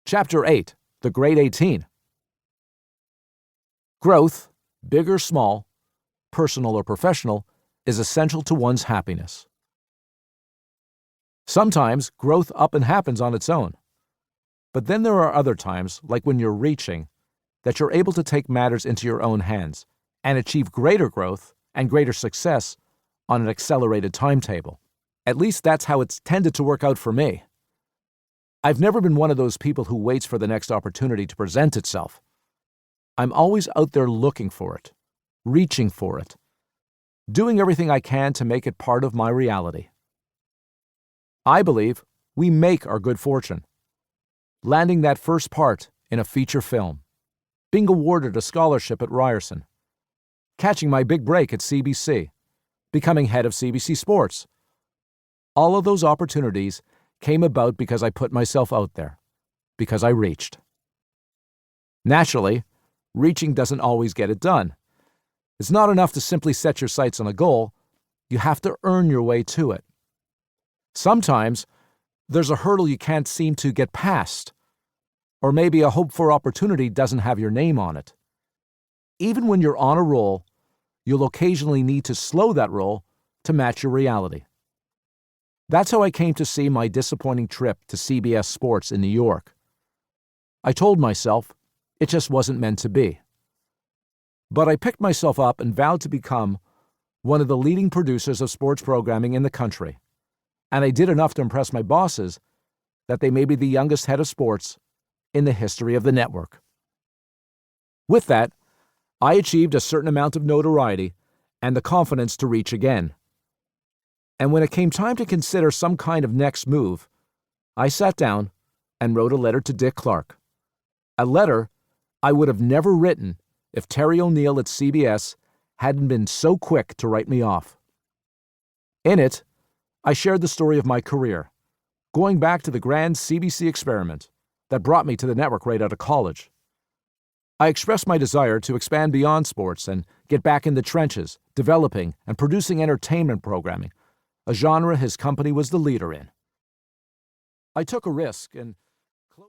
Chapter 8, The Great 18. Growth, big or small, personal or professional, is essential to one's happiness. Sometimes growth up and happens on its own. But then there are other times, like when you're reaching, that you're able to take matters into your own hands and achieve greater growth and greater success on an accelerated timetable. At least that's how it's tended to work out for me. I've never been one of those people who waits for the next opportunity to present itself. I'm always out there looking for it, reaching for it, doing everything I can to make it part of my reality. I believe we make our good fortune. Landing that first part in a feature film, being awarded a scholarship at Ryerson, catching my big break at CBC, becoming head of CBC Sports. All of those opportunities came about because I put myself out there, because I reached. Naturally, reaching doesn't always get it done. It's not enough to simply set your sights on a goal. You have to earn your way to it. Sometimes, there's a hurdle you can't seem to get past, or maybe a hoped-for opportunity doesn't have your name on it. Even when you're on a roll, you'll occasionally need to slow that roll to match your reality. That's how I came to see my disappointing trip to CBS Sports in New York. I told myself it just wasn't meant to be. But I picked myself up and vowed to become one of the leading producers of sports programming in the country. And I did enough to impress my bosses that they made me the youngest head of sports in the history of the network. With that, I achieved a certain amount of notoriety and the confidence to reach again. And when it came time to consider some kind of next move, I sat down and wrote a letter to Dick Clark. A letter I would have never written if Terry O'Neill at CBS hadn't been so quick to write me off. In it, I shared the story of my career, going back to the grand CBC experiment that brought me to the network right out of college. I expressed my desire to expand beyond sports and get back in the trenches, developing and producing entertainment programming, a genre his company was the leader in. I took a risk and